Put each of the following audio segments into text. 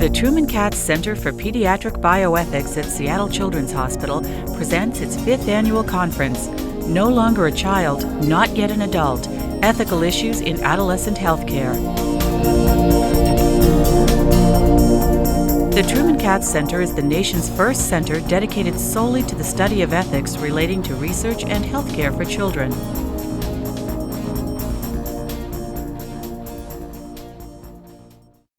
The Treuman Katz Center for Pediatric Bioethics at Seattle Children's Hospital presents its 5th annual conference, No Longer a Child, Not Yet an Adult, Ethical Issues in Adolescent Healthcare. The Treuman Katz Center is the nation's first center dedicated solely to the study of ethics relating to research and healthcare for children.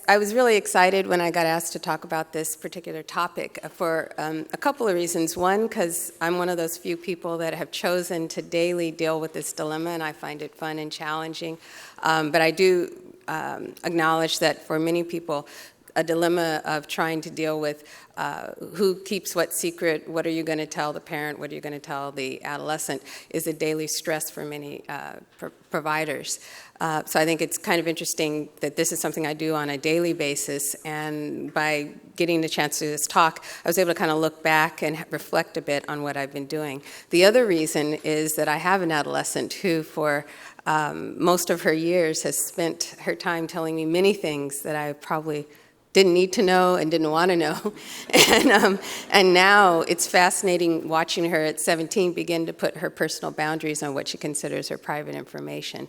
I was really excited when I got asked to talk about this particular topic for a couple of reasons. One, because I'm one of those few people that have chosen to daily deal with this dilemma, and I find it fun and challenging. But I do acknowledge that for many people, a dilemma of trying to deal with who keeps what secret, what are you going to tell the parent, what are you going to tell the adolescent, is a daily stress for many providers. So I think it's kind of interesting that this is something I do on a daily basis, and by getting the chance to do this talk, I was able to kind of look back and reflect a bit on what I've been doing. The other reason is that I have an adolescent who, for most of her years, has spent her time telling me many things that I probably didn't need to know and didn't want to know. And now it's fascinating watching her at 17 begin to put her personal boundaries on what she considers her private information.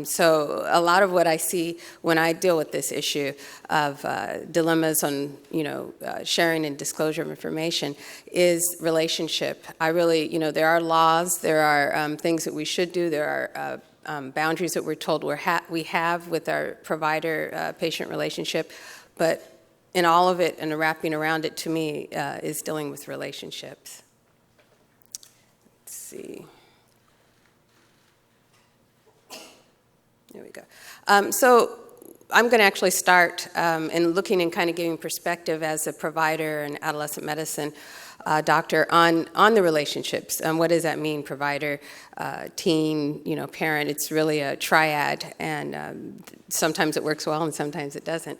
So a lot of what I see when I deal with this issue of dilemmas on, sharing and disclosure of information is relationship. I really, there are laws, there are things that we should do, there are boundaries that we're told we have with our provider-patient relationship. But in all of it and wrapping around it, to me, is dealing with relationships. Let's see. There we go. So I'm going to actually start in looking and kind of giving perspective as a provider in adolescent medicine doctor on the relationships. What does that mean, provider, teen, parent? It's really a triad, and sometimes it works well and sometimes it doesn't.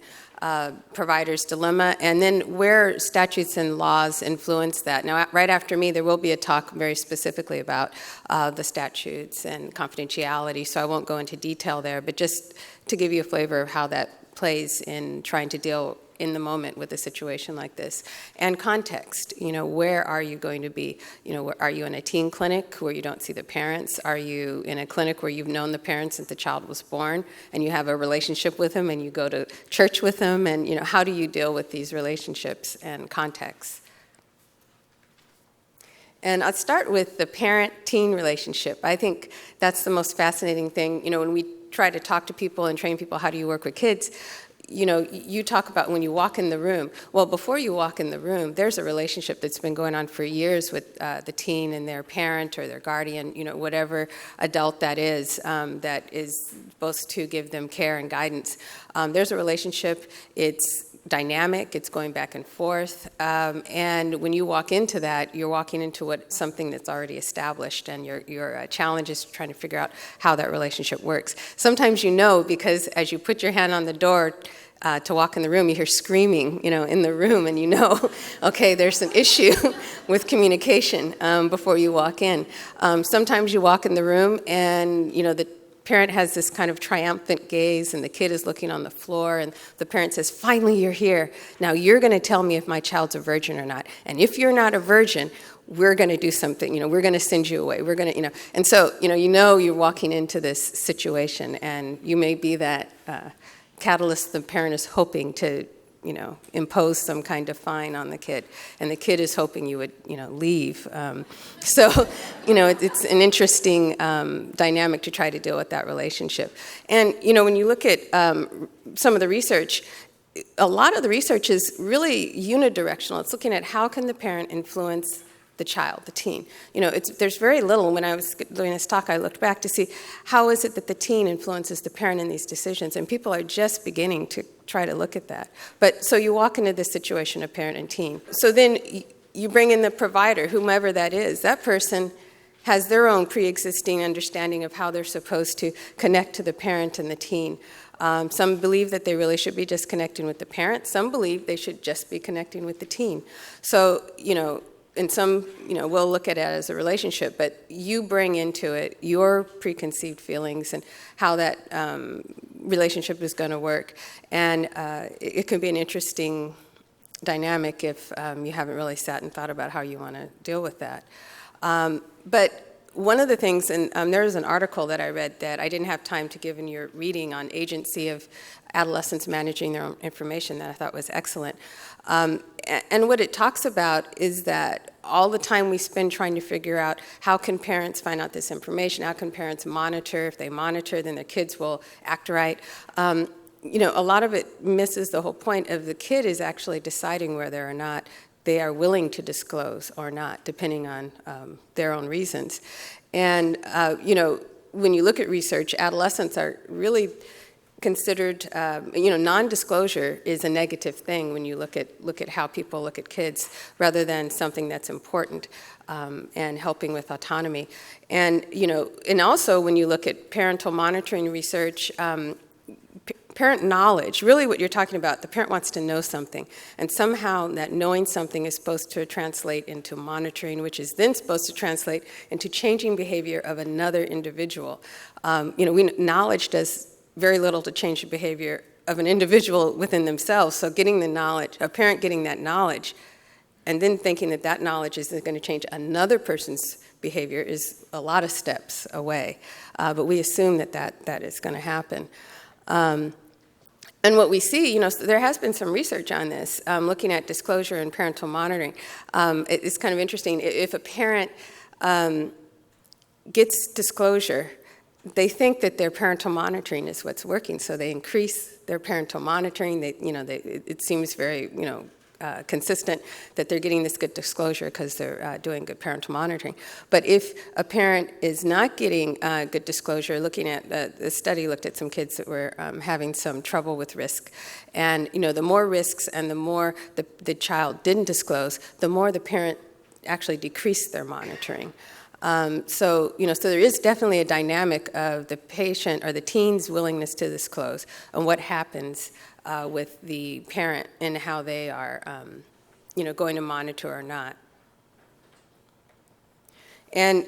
Provider's dilemma, and then where statutes and laws influence that. Now, right after me, there will be a talk very specifically about the statutes and confidentiality, so I won't go into detail there, but just to give you a flavor of how that plays in trying to deal in the moment with a situation like this. And context, where are you going to be? Are you in a teen clinic where you don't see the parents? Are you in a clinic where you've known the parents since the child was born and you have a relationship with them and you go to church with them? And, how do you deal with these relationships and contexts? And I'll start with the parent-teen relationship. I think that's the most fascinating thing. When we try to talk to people and train people, how do you work with kids? You talk about when you walk in the room. Well, before you walk in the room, there's a relationship that's been going on for years with the teen and their parent or their guardian, whatever adult that is supposed to give them care and guidance. There's a relationship. It's dynamic. It's going back and forth. And when you walk into that, you're walking into something that's already established, and your challenge is trying to figure out how that relationship works. Sometimes because as you put your hand on the door to walk in the room, you hear screaming, in the room, and okay, there's an issue with communication before you walk in. Sometimes you walk in the room and, the parent has this kind of triumphant gaze, and the kid is looking on the floor, and the parent says, finally, you're here. Now you're going to tell me if my child's a virgin or not. And if you're not a virgin, we're going to do something, we're going to send you away. We're going to, and so, you're walking into this situation, and you may be that catalyst the parent is hoping to, impose some kind of fine on the kid, and the kid is hoping you would, leave. So, it's an interesting dynamic to try to deal with that relationship. And, when you look at some of the research, a lot of the research is really unidirectional. It's looking at how can the parent influence the child, the teen. There's very little. When I was doing this talk, I looked back to see how is it that the teen influences the parent in these decisions, and people are just beginning to try to look at that. But so you walk into this situation of parent and teen. So then you bring in the provider, whomever that is. That person has their own pre-existing understanding of how they're supposed to connect to the parent and the teen. Some believe that they really should be just connecting with the parent. Some believe they should just be connecting with the teen. So, and some, will look at it as a relationship, but you bring into it your preconceived feelings and how that relationship is going to work. And it can be an interesting dynamic if you haven't really sat and thought about how you want to deal with that. But one of the things, and there was an article that I read that I didn't have time to give in your reading on agency of adolescents managing their own information that I thought was excellent. And what it talks about is that all the time we spend trying to figure out how can parents find out this information, how can parents monitor. If they monitor, then their kids will act right. A lot of it misses the whole point of the kid is actually deciding whether or not they are willing to disclose or not, depending on their own reasons. And, when you look at research, adolescents are really considered, non-disclosure is a negative thing when you look at how people look at kids, rather than something that's important and helping with autonomy. And, and also when you look at parental monitoring research, parent knowledge, really what you're talking about, the parent wants to know something, and somehow that knowing something is supposed to translate into monitoring, which is then supposed to translate into changing behavior of another individual. Knowledge does very little to change the behavior of an individual within themselves, so getting the knowledge, a parent getting that knowledge, and then thinking that that knowledge is going to change another person's behavior is a lot of steps away, but we assume that is going to happen. And what we see, so there has been some research on this, looking at disclosure and parental monitoring. It's kind of interesting. If a parent gets disclosure, they think that their parental monitoring is what's working, so they increase their parental monitoring. It seems very, consistent that they're getting this good disclosure because they're doing good parental monitoring. But if a parent is not getting good disclosure, looking at the study looked at some kids that were having some trouble with risk. And, the more risks and the more the child didn't disclose, the more the parent actually decreased their monitoring. So there is definitely a dynamic of the patient or the teen's willingness to disclose and what happens with the parent and how they are, going to monitor or not. And,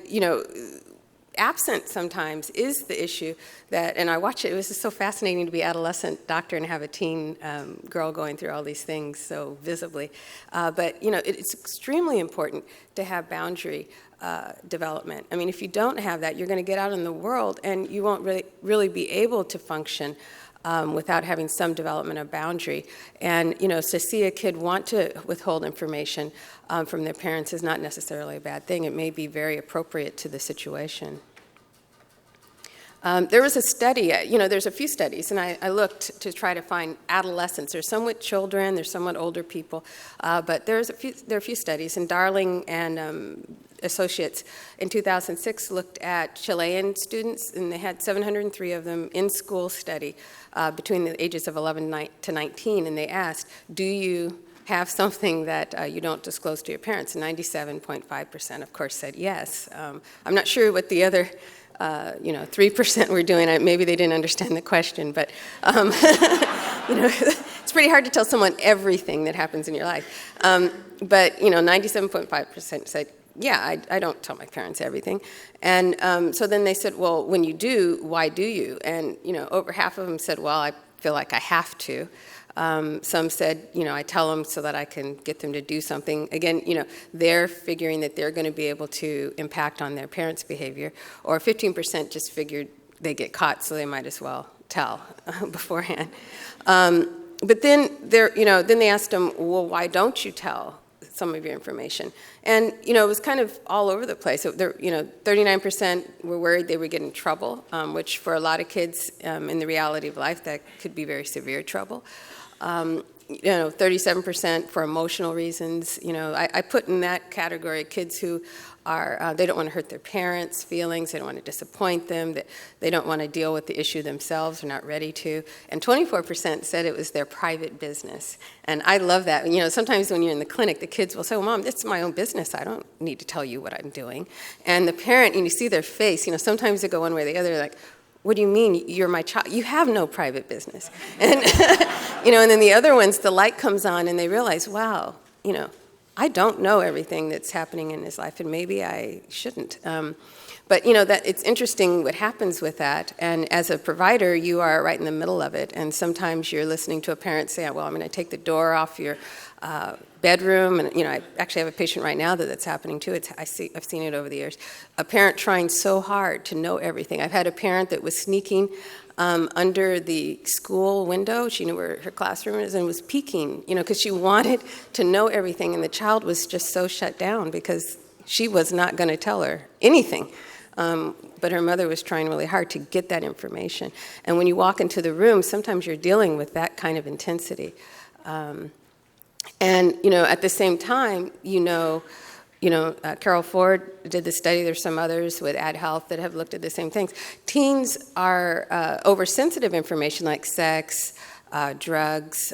absent sometimes is the issue that, and I watch it, it was just so fascinating to be an adolescent doctor and have a teen girl going through all these things so visibly. But, it's extremely important to have boundary development. I mean, if you don't have that, you're going to get out in the world and you won't really be able to function without having some development of boundary. And, to see a kid want to withhold information from their parents is not necessarily a bad thing. It may be very appropriate to the situation. There was a study, there's a few studies, and I looked to try to find adolescents. There's some with children, there's some with older people, but there are a few studies, and Darling and Associates in 2006 looked at Chilean students, and they had 703 of them in school study between the ages of 11 to 19, and they asked, do you have something that you don't disclose to your parents? And 97.5% of course said yes. I'm not sure what the other 3% were doing. Maybe they didn't understand the question, but it's pretty hard to tell someone everything that happens in your life. But 97.5% said, yeah, I don't tell my parents everything. And so then they said, well, when you do, why do you? And over half of them said, well, I feel like I have to. Some said, I tell them so that I can get them to do something. Again, they're figuring that they're going to be able to impact on their parents' behavior. Or 15% just figured they get caught, so they might as well tell beforehand. But then then they asked them, well, why don't you tell some of your information? And it was kind of all over the place. 39% were worried they would get in trouble, which for a lot of kids in the reality of life, that could be very severe trouble. 37% for emotional reasons. I put in that category kids who are, they don't want to hurt their parents' feelings, they don't want to disappoint them, they don't want to deal with the issue themselves, they're not ready to. And 24% said it was their private business. And I love that. Sometimes when you're in the clinic, the kids will say, well, Mom, this is my own business, I don't need to tell you what I'm doing. And the parent, and you see their face, sometimes they go one way or the other, like, what do you mean, you're my child? You have no private business. And, and then the other ones, the light comes on and they realize, wow, I don't know everything that's happening in his life, and maybe I shouldn't. But that it's interesting what happens with that. And as a provider, you are right in the middle of it. And sometimes you're listening to a parent say, well, I'm going to take the door off your bedroom. And I actually have a patient right now that's happening too. I've seen it over the years. A parent trying so hard to know everything. I've had a parent that was sneaking under the school window. She knew where her classroom is and was peeking, because she wanted to know everything. And the child was just so shut down because she was not going to tell her anything. But her mother was trying really hard to get that information. And when you walk into the room, sometimes you're dealing with that kind of intensity. And at the same time, Carol Ford did the study. There's some others with Ad Health that have looked at the same things. Teens are oversensitive information like sex, drugs,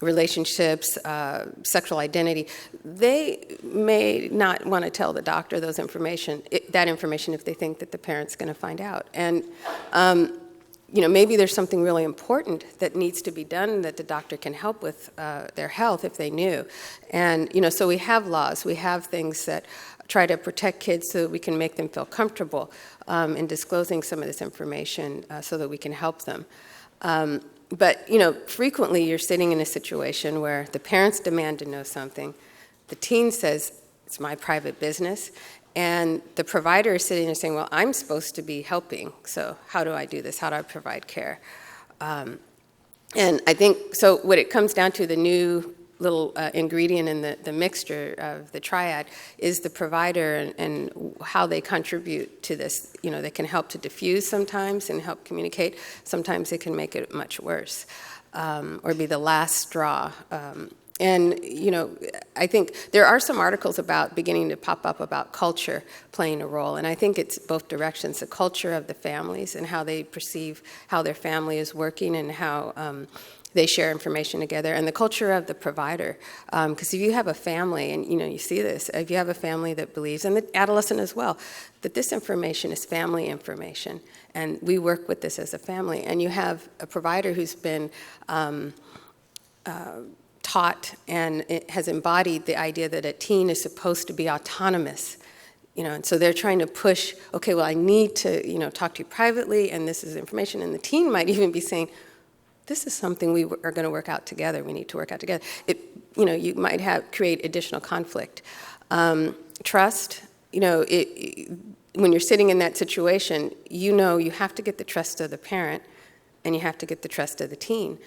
relationships, sexual identity. They may not want to tell the doctor that information if they think that the parent's going to find out. And maybe there's something really important that needs to be done that the doctor can help with their health if they knew. And so we have laws, we have things that try to protect kids so that we can make them feel comfortable in disclosing some of this information so that we can help them. But frequently you're sitting in a situation where the parents demand to know something, the teen says, it's my private business, and the provider is sitting there saying, well, I'm supposed to be helping, so how do I do this? How do I provide care? And I think, so what it comes down to, the new little ingredient in the mixture of the Triad is the provider and how they contribute to this. They can help to diffuse sometimes and help communicate. Sometimes it can make it much worse or be the last straw. And I think there are some articles beginning to pop up about culture playing a role, and I think it's both directions, the culture of the families and how they perceive how their family is working and how they share information together, and the culture of the provider. Because if you have a family, and you see this, if you have a family that believes, and the adolescent as well, that this information is family information, and we work with this as a family, and you have a provider who's been taught and it has embodied the idea that a teen is supposed to be autonomous, and so they're trying to push, okay, well, I need to, talk to you privately, and this is information, and the teen might even be saying, this is something we are going to work out together. We need to work out together. You might create additional conflict. Trust, when you're sitting in that situation, you have to get the trust of the parent and you have to get the trust of the teen.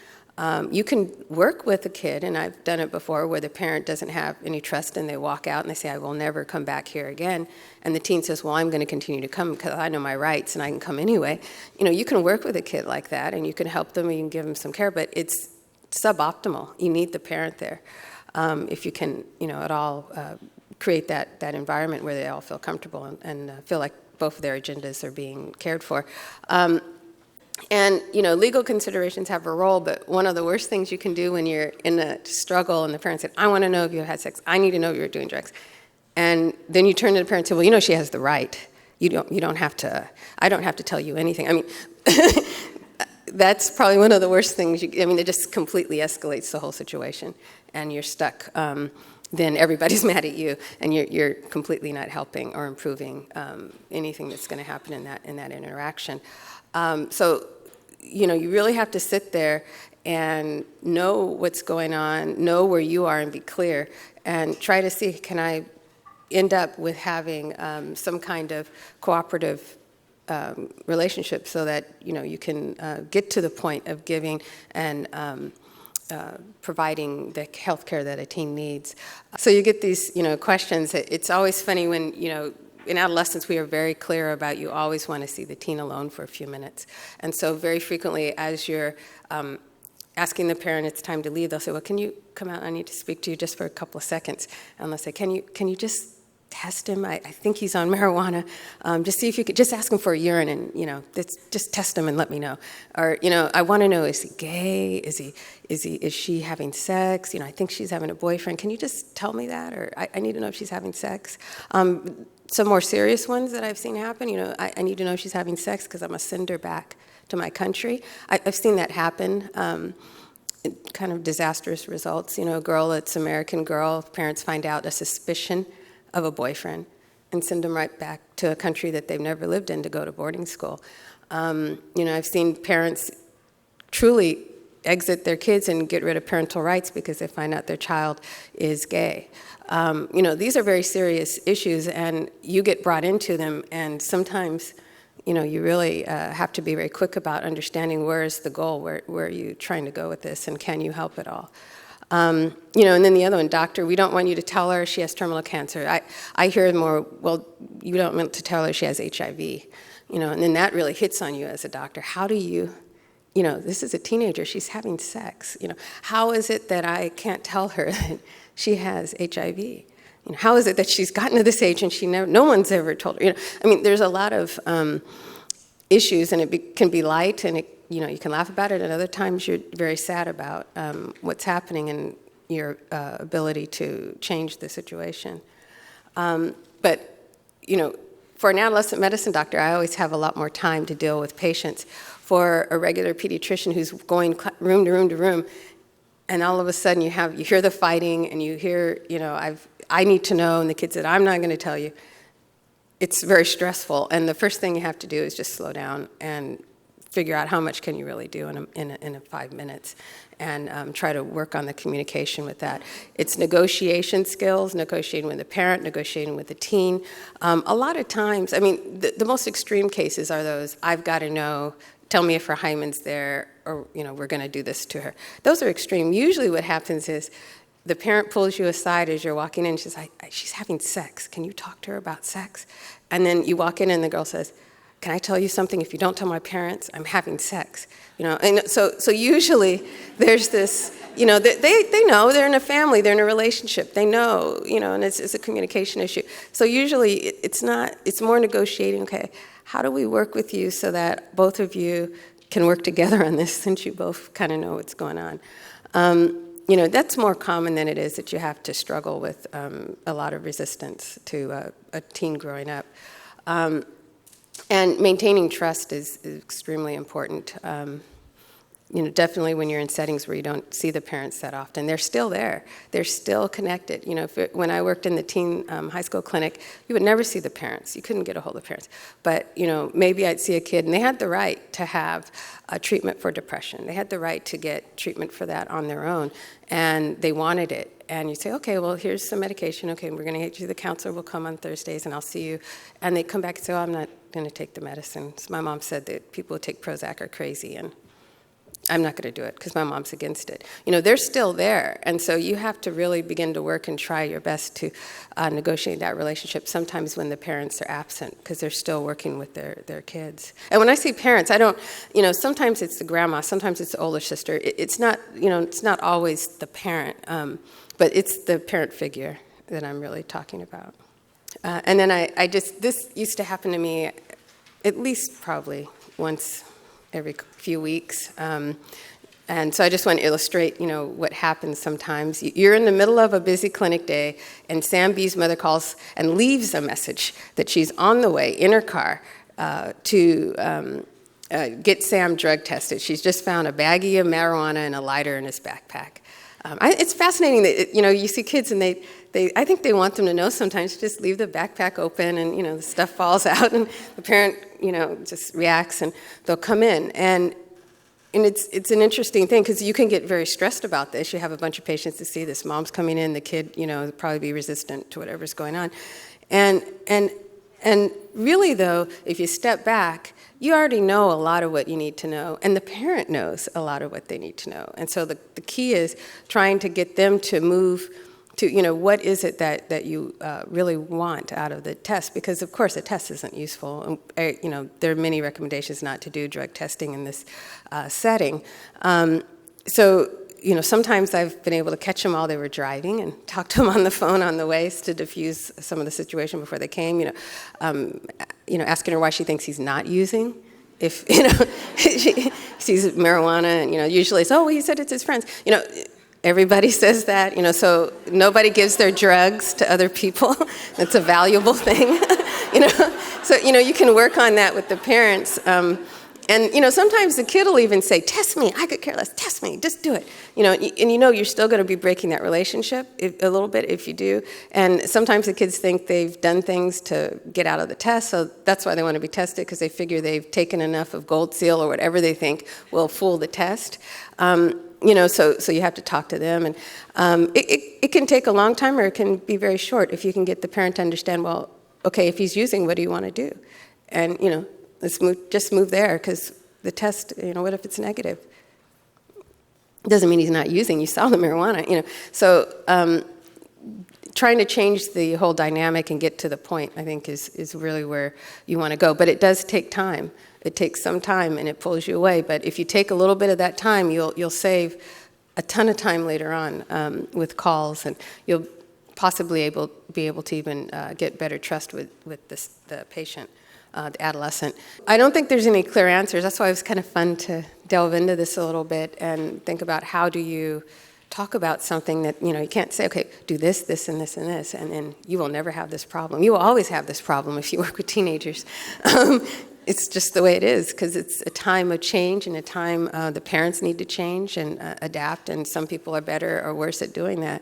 You can work with a kid, and I've done it before, where the parent doesn't have any trust and they walk out and they say, I will never come back here again. And the teen says, well, I'm going to continue to come because I know my rights and I can come anyway. You can work with a kid like that and you can help them and you can give them some care, but it's suboptimal. You need the parent there if you can, at all create that environment where they all feel comfortable and feel like both of their agendas are being cared for. And, legal considerations have a role, but one of the worst things you can do when you're in a struggle and the parent said, I want to know if you had sex. I need to know if you're doing drugs. And then you turn to the parent and say, well, she has the right. You don't have to, I don't have to tell you anything. I mean, that's probably one of the worst things. It just completely escalates the whole situation and you're stuck. Then everybody's mad at you and you're completely not helping or improving anything that's going to happen in that interaction. So, you really have to sit there and know what's going on, know where you are and be clear, and try to see, can I end up with having some kind of cooperative relationship so that, you can get to the point of giving and providing the health care that a teen needs. So you get these, questions. It's always funny when, in adolescence, we are very clear about you always want to see the teen alone for a few minutes. And so very frequently, as you're asking the parent it's time to leave, they'll say, well, can you come out? I need to speak to you just for a couple of seconds. And they'll say, can you just test him? I think he's on marijuana. Just see if you could, just ask him for a urine and, just test him and let me know. Or, I want to know, is he gay? Is she having sex? I think she's having a boyfriend. Can you just tell me that? Or I need to know if she's having sex. Some more serious ones that I've seen happen, I need to know if she's having sex because I'm going to send her back to my country. I've seen that happen. kind of disastrous results. A girl that's American girl, parents find out a suspicion of a boyfriend and send them right back to a country that they've never lived in to go to boarding school. I've seen parents truly exit their kids and get rid of parental rights because they find out their child is gay. These are very serious issues, and you get brought into them, and sometimes, you really have to be very quick about understanding where is the goal, where are you trying to go with this, and can you help at all? And then the other one, doctor, we don't want you to tell her she has terminal cancer. I hear more, well, you don't want to tell her she has HIV, and then that really hits on you as a doctor. How do you, this is a teenager, she's having sex, how is it that I can't tell her that she has HIV? How is it that she's gotten to this age and no one's ever told her? There's a lot of issues, and it can be light, and you can laugh about it, and other times you're very sad about what's happening and your ability to change the situation. But for an adolescent medicine doctor, I always have a lot more time to deal with patients. For a regular pediatrician who's going room to room to room, and all of a sudden you hear the fighting, and you hear, I need to know, and the kid said, I'm not going to tell you. It's very stressful, and the first thing you have to do is just slow down and figure out how much can you really do in 5 minutes, and try to work on the communication with that. It's negotiation skills, negotiating with the parent, negotiating with the teen. A lot of times, the most extreme cases are those, I've got to know, tell me if her hymen's there, or we're going to do this to her. Those are extreme. Usually what happens is the parent pulls you aside as you're walking in, and she's like, she's having sex. Can you talk to her about sex? And then you walk in, and the girl says, can I tell you something? If you don't tell my parents, I'm having sex. And so usually there's this, they know, they're in a family, they're in a relationship, they know, and it's a communication issue. So usually it's more negotiating, okay, how do we work with you so that both of you can work together on this, since you both kind of know what's going on. That's more common than it is that you have to struggle with a lot of resistance to a teen growing up. And maintaining trust is extremely important. Definitely when you're in settings where you don't see the parents that often, they're still there. They're still connected. When I worked in the teen high school clinic, you would never see the parents. You couldn't get a hold of the parents. But, maybe I'd see a kid, and they had the right to have a treatment for depression. They had the right to get treatment for that on their own, and they wanted it. And you say, okay, well, here's some medication. Okay, we're going to get you the counselor. We'll come on Thursdays, and I'll see you. And they come back and say, I'm not going to take the medicine. So my mom said that people who take Prozac are crazy, and I'm not going to do it because my mom's against it. They're still there. And so you have to really begin to work and try your best to negotiate that relationship sometimes when the parents are absent, because they're still working with their kids. And when I say parents, I don't, sometimes it's the grandma, sometimes it's the older sister. It's not, it's not always the parent, but it's the parent figure that I'm really talking about. And then this used to happen to me at least probably once every few weeks. And so I just want to illustrate, what happens sometimes. You're in the middle of a busy clinic day, and Sam B's mother calls and leaves a message that she's on the way in her car to get Sam drug tested. She's just found a baggie of marijuana and a lighter in his backpack. It's fascinating that, you see kids, and I think they want them to know sometimes, just leave the backpack open, and, the stuff falls out, and the parent, just reacts, and they'll come in. And it's an interesting thing, because you can get very stressed about this. You have a bunch of patients to see this. Mom's coming in, the kid, will probably be resistant to whatever's going on. And really, though, if you step back, you already know a lot of what you need to know, and the parent knows a lot of what they need to know. And so the key is trying to get them to move to, what is it that you really want out of the test? Because, of course, a test isn't useful. There are many recommendations not to do drug testing in this setting. So, sometimes I've been able to catch them while they were driving and talk to them on the phone on the way to diffuse some of the situation before they came. Asking her why she thinks he's not using. If she sees marijuana, and usually it's, oh, well, he said it's his friends. Everybody says that. So nobody gives their drugs to other people. That's a valuable thing. So you can work on that with the parents. And, sometimes the kid will even say, test me, I could care less, test me, just do it. And you're still going to be breaking that relationship a little bit if you do. And sometimes the kids think they've done things to get out of the test, so that's why they want to be tested, because they figure they've taken enough of Gold Seal or whatever they think will fool the test. So you have to talk to them. And it can take a long time, or it can be very short if you can get the parent to understand, well, okay, if he's using, what do you want to do? And, let's move there, because the test, what if it's negative? Doesn't mean he's not using. You saw the marijuana, So trying to change the whole dynamic and get to the point, I think, is really where you want to go. But it does take time. It takes some time, and it pulls you away. But if you take a little bit of that time, you'll save a ton of time later on with calls, and you'll possibly be able to even get better trust with the patient. The adolescent. I don't think there's any clear answers. That's why it was kind of fun to delve into this a little bit and think about how do you talk about something that, you can't say, okay, do this, this, and this, and this, and then you will never have this problem. You will always have this problem if you work with teenagers. It's just the way it is, because it's a time of change and a time the parents need to change and adapt, and some people are better or worse at doing that.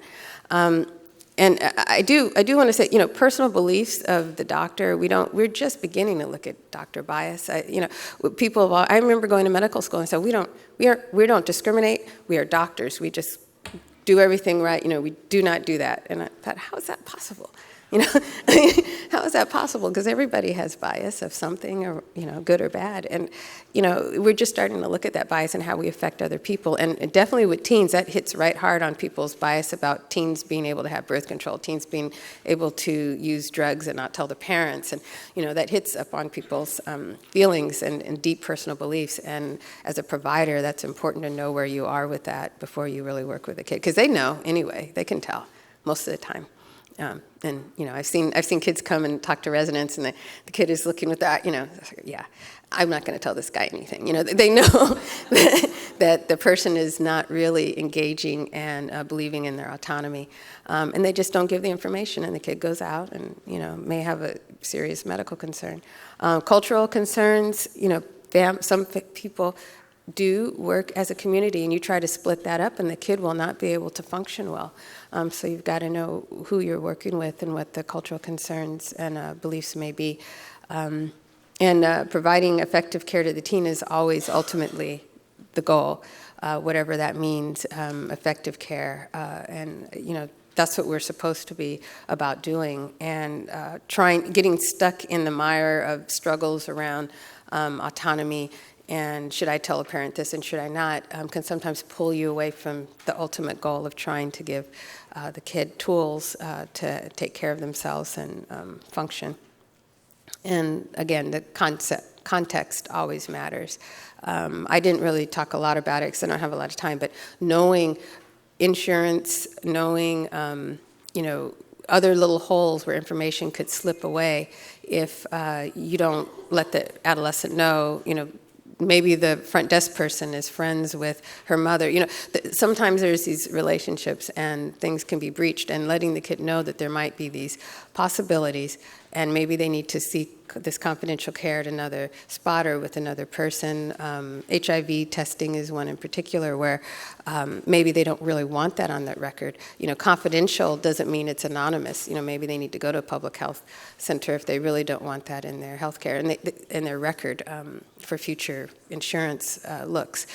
And I do want to say, personal beliefs of the doctor, we're just beginning to look at doctor bias. I remember going to medical school and said, we don't discriminate, we are doctors, we just do everything right, we do not do that. And I thought, how is that possible? How is that possible? Because everybody has bias of something, or good or bad. And we're just starting to look at that bias and how we affect other people. And definitely with teens, that hits right hard on people's bias about teens being able to have birth control, teens being able to use drugs and not tell the parents. And that hits up on people's feelings and deep personal beliefs. And as a provider, that's important to know where you are with that before you really work with a kid, because they know anyway. They can tell most of the time. And I've seen kids come and talk to residents, and the kid is looking with that, yeah, I'm not going to tell this guy anything. They know that the person is not really engaging and believing in their autonomy, and they just don't give the information, and the kid goes out and may have a serious medical concern. Cultural concerns, some people do work as a community, and you try to split that up, and the kid will not be able to function well. So you've got to know who you're working with and what the cultural concerns and beliefs may be. And providing effective care to the teen is always ultimately the goal, whatever that means, effective care. And that's what we're supposed to be about doing. And getting stuck in the mire of struggles around autonomy and should I tell a parent this and should I not, can sometimes pull you away from the ultimate goal of trying to give the kid tools to take care of themselves and function. And again, the context always matters. I didn't really talk a lot about it because I don't have a lot of time, but knowing insurance, knowing other little holes where information could slip away if you don't let the adolescent know, maybe the front desk person is friends with her mother. Sometimes there's these relationships and things can be breached, and letting the kid know that there might be these possibilities and maybe they need to seek this confidential care at another spot or with another person. HIV testing is one in particular where maybe they don't really want that on that record. Confidential doesn't mean it's anonymous. Maybe they need to go to a public health center if they really don't want that in their health care and in their record for future insurance looks.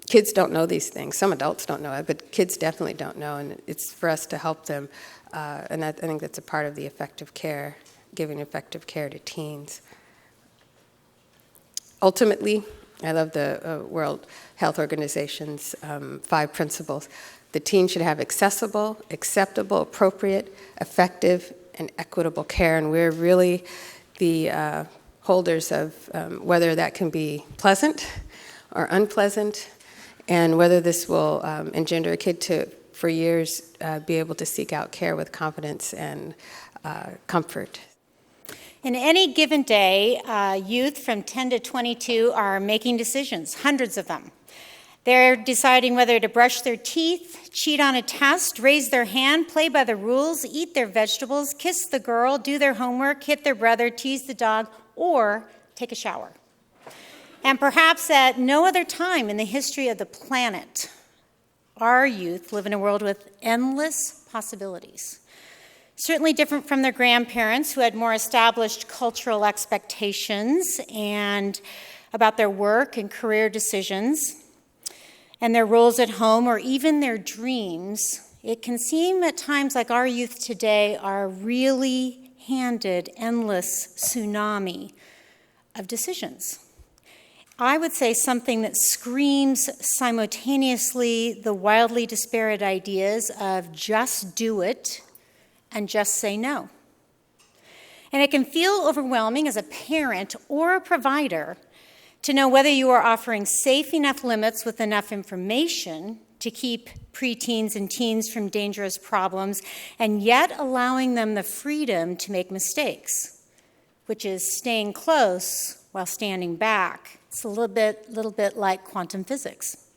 Kids don't know these things. Some adults don't know it, but kids definitely don't know, and it's for us to help them. And I think that's a part of the effective care, giving effective care to teens. Ultimately, I love the World Health Organization's 5 principles. The teen should have accessible, acceptable, appropriate, effective, and equitable care, and we're really the holders of whether that can be pleasant or unpleasant, and whether this will engender a kid to, for years, be able to seek out care with confidence and comfort. In any given day, youth from 10 to 22 are making decisions, hundreds of them. They're deciding whether to brush their teeth, cheat on a test, raise their hand, play by the rules, eat their vegetables, kiss the girl, do their homework, hit their brother, tease the dog, or take a shower. And perhaps at no other time in the history of the planet, our youth live in a world with endless possibilities. Certainly different from their grandparents who had more established cultural expectations and about their work and career decisions and their roles at home or even their dreams. It can seem at times like our youth today are really handed endless tsunami of decisions. I would say something that screams simultaneously the wildly disparate ideas of just do it and just say no. And it can feel overwhelming as a parent or a provider to know whether you are offering safe enough limits with enough information to keep preteens and teens from dangerous problems, and yet allowing them the freedom to make mistakes, which is staying close while standing back. It's a little bit like quantum physics.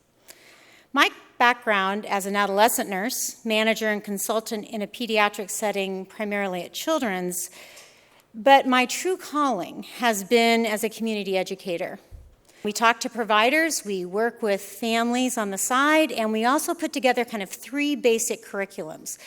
My background as an adolescent nurse, manager, and consultant in a pediatric setting, primarily at Children's, but my true calling has been as a community educator. We talk to providers, we work with families on the side, and we also put together kind of 3 basic curriculums.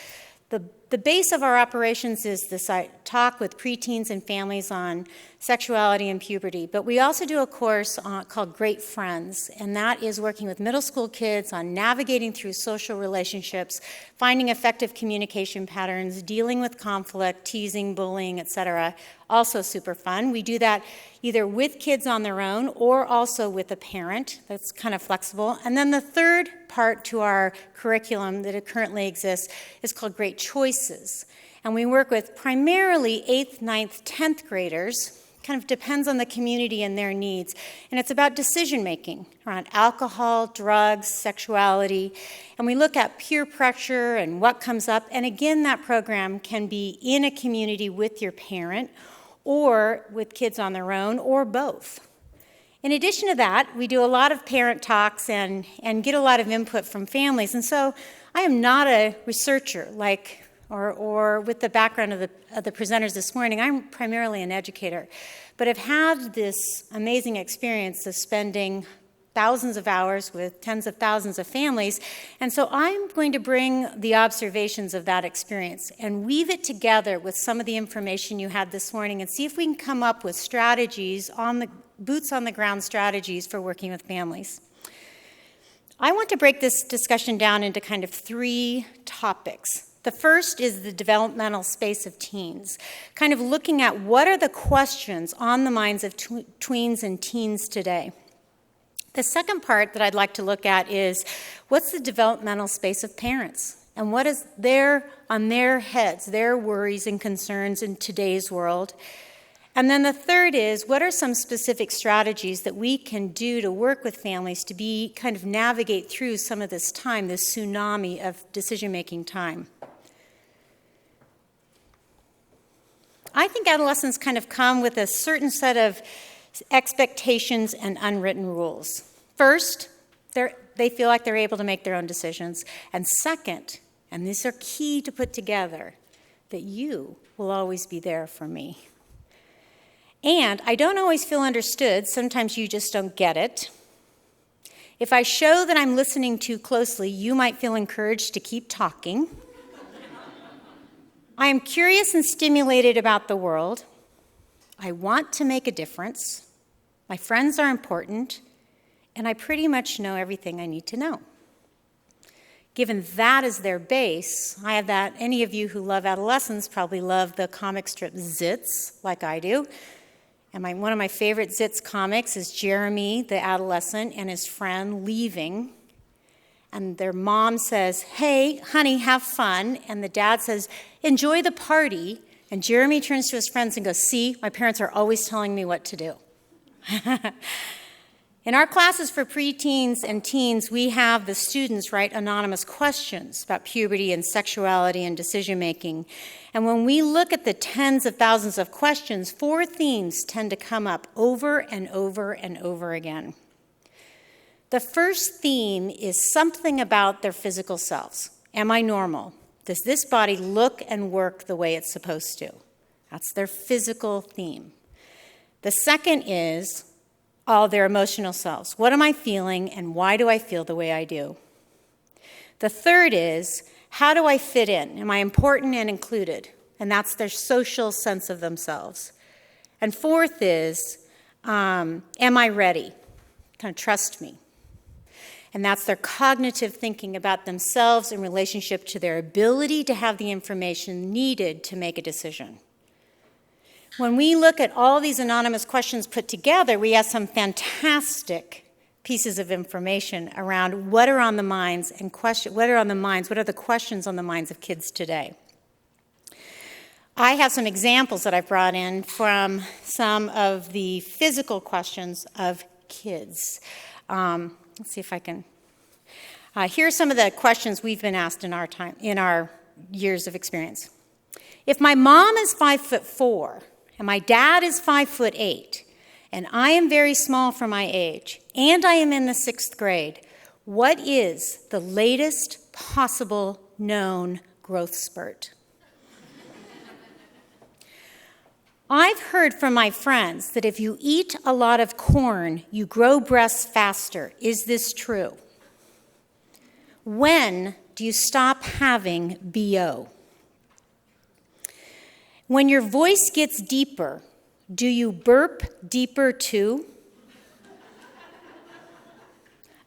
The base of our operations is this talk with preteens and families on sexuality and puberty, but we also do a course called Great Friends, and that is working with middle school kids on navigating through social relationships, finding effective communication patterns, dealing with conflict, teasing, bullying, etc. Also super fun. We do that either with kids on their own or also with a parent. That's kind of flexible. And then the third part to our curriculum that currently exists is called Great Choices. And we work with primarily 8th, 9th, 10th graders. Kind of depends on the community and their needs. And it's about decision-making around alcohol, drugs, sexuality. And we look at peer pressure and what comes up. And again, that program can be in a community with your parent or with kids on their own or both. In addition to that, we do a lot of parent talks and get a lot of input from families. And so I am not a researcher or with the background of the presenters this morning. I'm primarily an educator, but I've had this amazing experience of spending thousands of hours with tens of thousands of families, and so I'm going to bring the observations of that experience and weave it together with some of the information you had this morning and see if we can come up with strategies, boots on the ground strategies for working with families. I want to break this discussion down into kind of 3 topics. The first is the developmental space of teens, kind of looking at what are the questions on the minds of tweens and teens today. The second part that I'd like to look at is what's the developmental space of parents and what is there on their heads, their worries and concerns in today's world. And then the third is what are some specific strategies that we can do to work with families to kind of navigate through some of this time, this tsunami of decision-making time. I think adolescents kind of come with a certain set of expectations and unwritten rules. First, they feel like they're able to make their own decisions. And second, and these are key to put together, that you will always be there for me. And I don't always feel understood. Sometimes you just don't get it. If I show that I'm listening too closely, you might feel encouraged to keep talking. I am curious and stimulated about the world. I want to make a difference. My friends are important, and I pretty much know everything I need to know. Given that as their base, I have that. Any of you who love adolescents probably love the comic strip Zits, like I do. And one of my favorite Zits comics is Jeremy, the adolescent, and his friend leaving. And their mom says, "Hey, honey, have fun." And the dad says, "Enjoy the party." And Jeremy turns to his friends and goes, "See, my parents are always telling me what to do." In our classes for preteens and teens, we have the students write anonymous questions about puberty and sexuality and decision-making. And when we look at the tens of thousands of questions, 4 themes tend to come up over and over and over again. The first theme is something about their physical selves. Am I normal? Does this body look and work the way it's supposed to? That's their physical theme. The second is, all their emotional selves. What am I feeling, and why do I feel the way I do? The third is, how do I fit in? Am I important and included? And that's their social sense of themselves. And fourth is, am I ready? Kind of trust me. And that's their cognitive thinking about themselves in relationship to their ability to have the information needed to make a decision. When we look at all these anonymous questions put together, we have some fantastic pieces of information around what are on the minds and what are the questions on the minds of kids today. I have some examples that I've brought in from some of the physical questions of kids. Let's see if I can. Here are some of the questions we've been asked in our years of experience. If my mom is 5'4" and my dad is 5'8", and I am very small for my age, and I am in the 6th grade, what is the latest possible known growth spurt? I've heard from my friends that if you eat a lot of corn, you grow breasts faster. Is this true? When do you stop having BO? When your voice gets deeper, do you burp deeper too?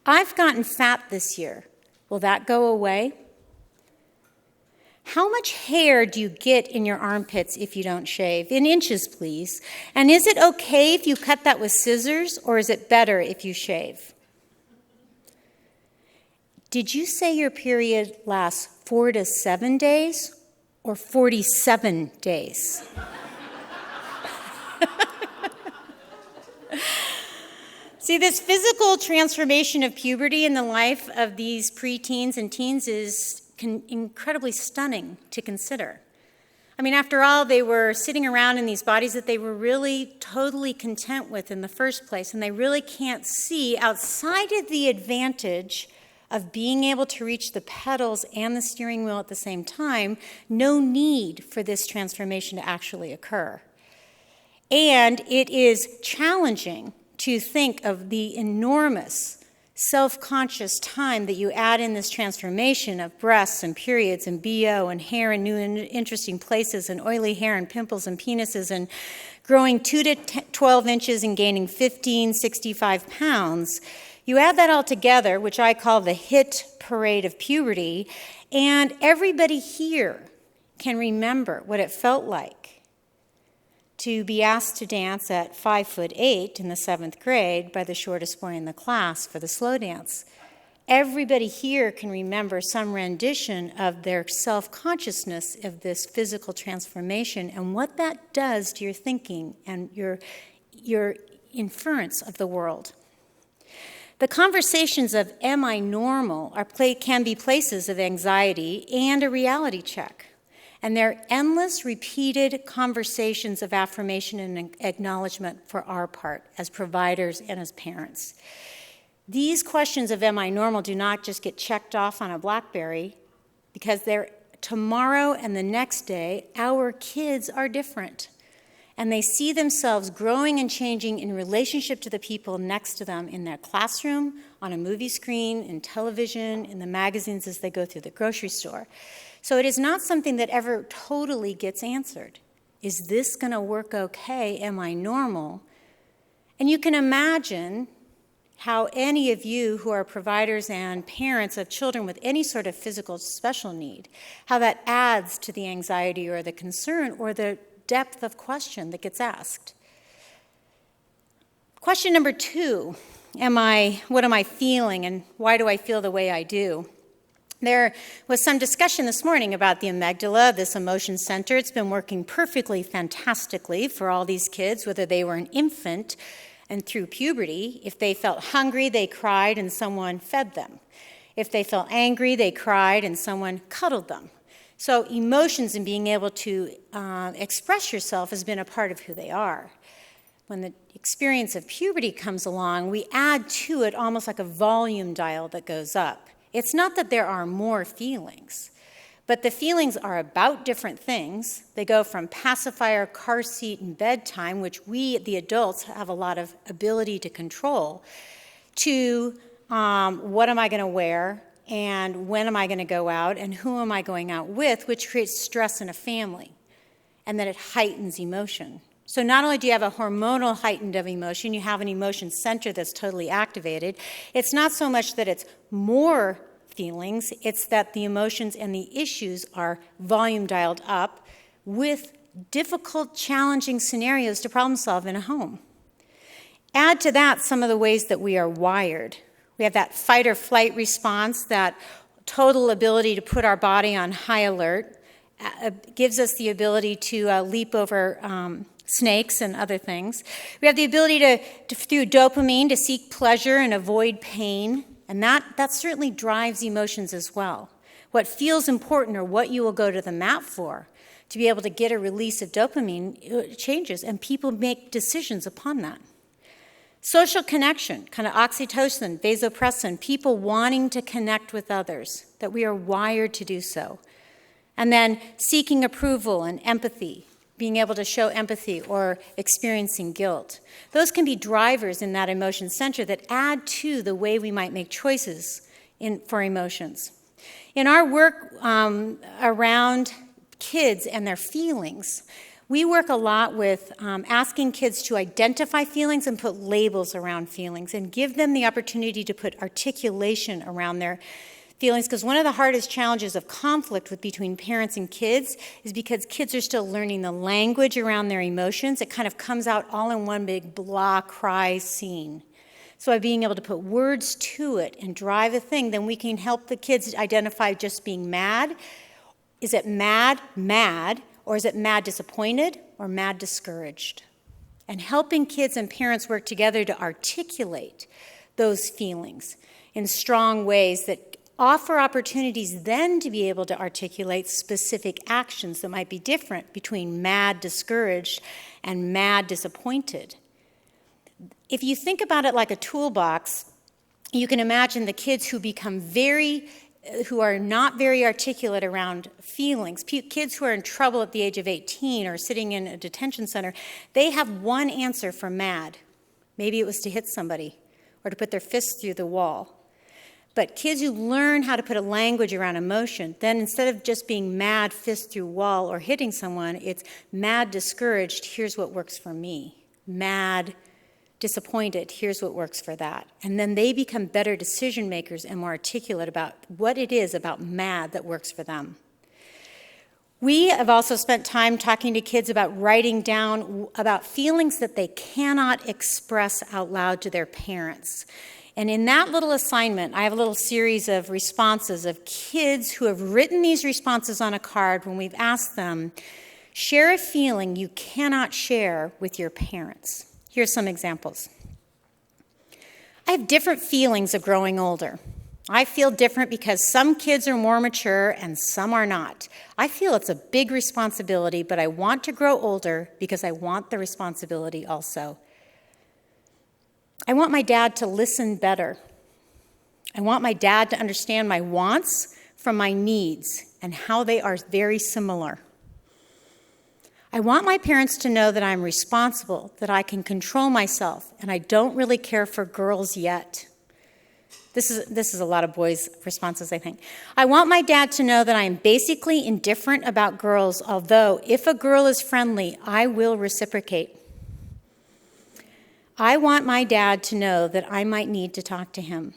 I've gotten fat this year. Will that go away? How much hair do you get in your armpits if you don't shave? In inches, please. And is it okay if you cut that with scissors, or is it better if you shave? Did you say your period lasts 4 to 7 days or 47 days? See, this physical transformation of puberty in the life of these preteens and teens is incredibly stunning to consider. I mean, after all, they were sitting around in these bodies that they were really totally content with in the first place, and they really can't see outside of the advantage of being able to reach the pedals and the steering wheel at the same time, no need for this transformation to actually occur. And it is challenging to think of the enormous self-conscious time that you add in this transformation of breasts and periods and BO and hair in new and interesting places and oily hair and pimples and penises and growing 2 to 12 inches and gaining 65 pounds. You add that all together, which I call the hit parade of puberty, and everybody here can remember what it felt like to be asked to dance at 5'8" in the 7th grade by the shortest boy in the class for the slow dance. Everybody here can remember some rendition of their self-consciousness of this physical transformation and what that does to your thinking and your inference of the world. The conversations of am I normal can be places of anxiety and a reality check. And they're endless, repeated conversations of affirmation and acknowledgement for our part as providers and as parents. These questions of am I normal do not just get checked off on a BlackBerry, because they're tomorrow and the next day, our kids are different. And they see themselves growing and changing in relationship to the people next to them in their classroom, on a movie screen, in television, in the magazines as they go through the grocery store. So it is not something that ever totally gets answered. Is this going to work okay? Am I normal? And you can imagine how any of you who are providers and parents of children with any sort of physical special need, how that adds to the anxiety or the concern or the depth of question that gets asked. Question number 2, what am I feeling and why do I feel the way I do? There was some discussion this morning about the amygdala, this emotion center. It's been working perfectly, fantastically for all these kids, whether they were an infant and through puberty. If they felt hungry, they cried and someone fed them. If they felt angry, they cried and someone cuddled them. So emotions and being able to express yourself has been a part of who they are. When the experience of puberty comes along, we add to it almost like a volume dial that goes up. It's not that there are more feelings, But the feelings are about different things. They go from pacifier, car seat, and bedtime, which we, the adults, have a lot of ability to control, to what am I going to wear, and when am I going to go out, and who am I going out with, which creates stress in a family, and then it heightens emotion. So not only do you have a hormonal heightened of emotion, you have an emotion center that's totally activated. It's not so much that it's more feelings, it's that the emotions and the issues are volume dialed up with difficult, challenging scenarios to problem solve in a home. Add to that some of the ways that we are wired. We have that fight or flight response, that total ability to put our body on high alert, gives us the ability to leap over snakes and other things. We have the ability to, through dopamine, to seek pleasure and avoid pain. And that certainly drives emotions as well. What feels important or what you will go to the mat for, to be able to get a release of dopamine, changes, and people make decisions upon that. Social connection, kind of oxytocin, vasopressin, people wanting to connect with others, that we are wired to do so. And then seeking approval and empathy, being able to show empathy or experiencing guilt. Those can be drivers in that emotion center that add to the way we might make choices for emotions. In our work around kids and their feelings, we work a lot with asking kids to identify feelings and put labels around feelings and give them the opportunity to put articulation around their feelings, because one of the hardest challenges of conflict between parents and kids is because kids are still learning the language around their emotions. It kind of comes out all in one big blah cry scene. So by being able to put words to it and drive a thing, then we can help the kids identify just being mad. Is it mad, or is it mad disappointed, or mad discouraged? And helping kids and parents work together to articulate those feelings in strong ways that offer opportunities then to be able to articulate specific actions that might be different between mad discouraged and mad disappointed. If you think about it like a toolbox, you can imagine the kids who become who are not very articulate around feelings, kids who are in trouble at the age of 18 or sitting in a detention center, they have one answer for mad. Maybe it was to hit somebody or to put their fist through the wall. But kids who learn how to put a language around emotion, then instead of just being mad, fist through wall, or hitting someone, it's mad, discouraged, here's what works for me. Mad, disappointed, here's what works for that. And then they become better decision makers and more articulate about what it is about mad that works for them. We have also spent time talking to kids about writing down about feelings that they cannot express out loud to their parents. And in that little assignment, I have a little series of responses of kids who have written these responses on a card when we've asked them, share a feeling you cannot share with your parents. Here's some examples. I have different feelings of growing older. I feel different because some kids are more mature and some are not. I feel it's a big responsibility, but I want to grow older because I want the responsibility also. I want my dad to listen better. I want my dad to understand my wants from my needs and how they are very similar. I want my parents to know that I'm responsible, that I can control myself, and I don't really care for girls yet. This is a lot of boys' responses, I think. I want my dad to know that I am basically indifferent about girls, although if a girl is friendly, I will reciprocate. I want my dad to know that I might need to talk to him.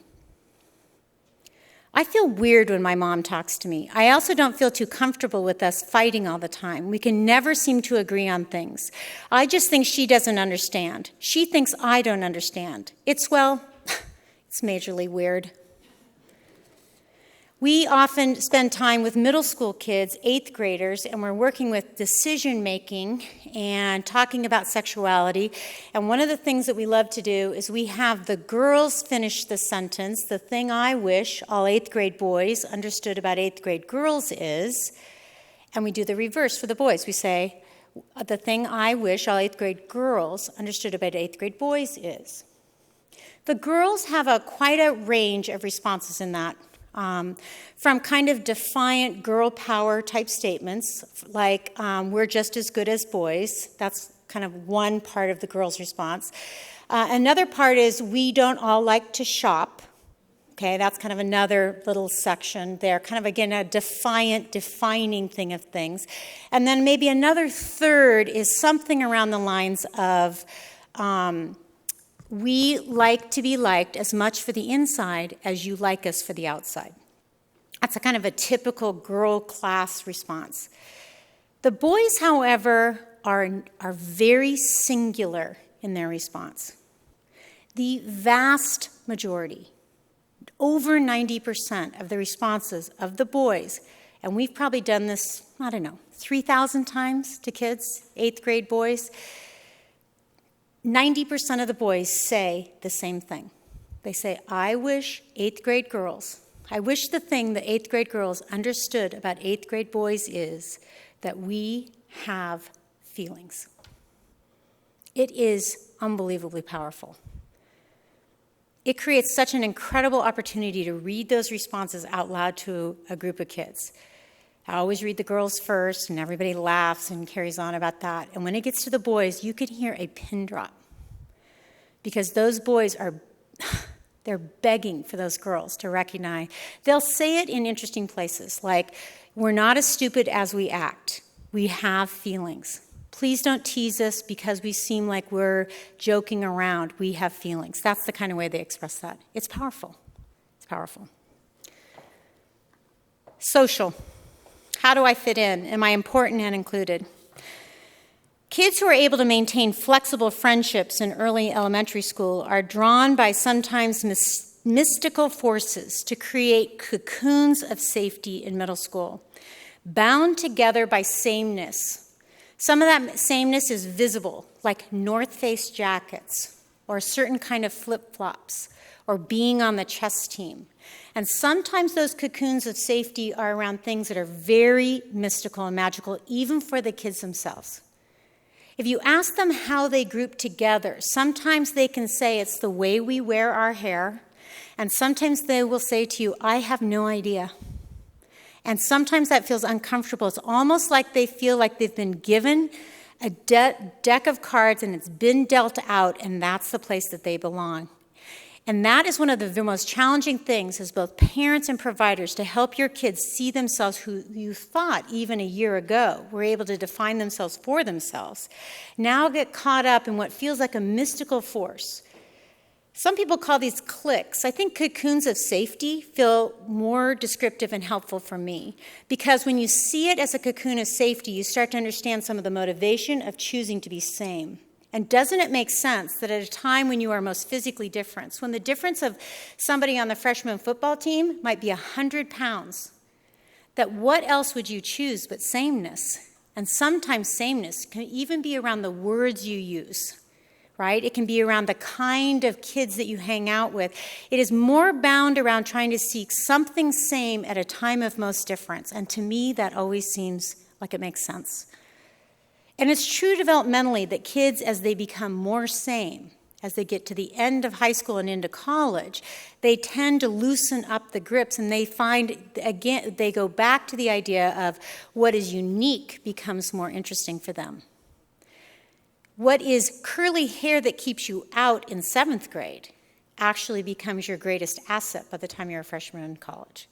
I feel weird when my mom talks to me. I also don't feel too comfortable with us fighting all the time. We can never seem to agree on things. I just think she doesn't understand. She thinks I don't understand. It's majorly weird. We often spend time with middle school kids, 8th graders, and we're working with decision making and talking about sexuality. And one of the things that we love to do is we have the girls finish the sentence, the thing I wish all 8th grade boys understood about 8th grade girls is, and we do the reverse for the boys. We say, the thing I wish all 8th grade girls understood about 8th grade boys is. The girls have quite a range of responses in that from kind of defiant girl power type statements, like we're just as good as boys. That's kind of one part of the girl's response. Another part is we don't all like to shop. Okay, that's kind of another little section there, kind of, again, a defining thing of things. And then maybe another third is something around the lines of we like to be liked as much for the inside as you like us for the outside. That's a kind of a typical girl class response. The boys, however, are very singular in their response. The vast majority, over 90% of the responses of the boys, and we've probably done this, 3,000 times to kids, 8th grade boys, 90% of the boys say the same thing. They say, I wish the thing that 8th grade girls understood about 8th grade boys is that we have feelings. It is unbelievably powerful. It creates such an incredible opportunity to read those responses out loud to a group of kids. I always read the girls first, and everybody laughs and carries on about that. And when it gets to the boys, you can hear a pin drop. Because those boys they're begging for those girls to recognize. They'll say it in interesting places, like, we're not as stupid as we act. We have feelings. Please don't tease us because we seem like we're joking around. We have feelings. That's the kind of way they express that. It's powerful. It's powerful. Social. How do I fit in? Am I important and included? Kids who are able to maintain flexible friendships in early elementary school are drawn by sometimes mystical forces to create cocoons of safety in middle school, bound together by sameness. Some of that sameness is visible, like North Face jackets, or a certain kind of flip-flops, or being on the chess team. And sometimes those cocoons of safety are around things that are very mystical and magical, even for the kids themselves. If you ask them how they group together, sometimes they can say it's the way we wear our hair, and sometimes they will say to you, I have no idea. And sometimes that feels uncomfortable. It's almost like they feel like they've been given a deck of cards and it's been dealt out, and that's the place that they belong. And that is one of the most challenging things as both parents and providers, to help your kids see themselves who you thought even a year ago were able to define themselves for themselves, now get caught up in what feels like a mystical force. Some people call these cliques. I think cocoons of safety feel more descriptive and helpful for me, because when you see it as a cocoon of safety, you start to understand some of the motivation of choosing to be same. And doesn't it make sense that at a time when you are most physically different, when the difference of somebody on the freshman football team might be 100 pounds, that what else would you choose but sameness? And sometimes sameness can even be around the words you use. Right? It can be around the kind of kids that you hang out with. It is more bound around trying to seek something same at a time of most difference. And to me, that always seems like it makes sense. And it's true developmentally that kids, as they become more same, as they get to the end of high school and into college, they tend to loosen up the grips, and they find, again, they go back to the idea of what is unique becomes more interesting for them. What is curly hair that keeps you out in 7th grade actually becomes your greatest asset by the time you're a freshman in college.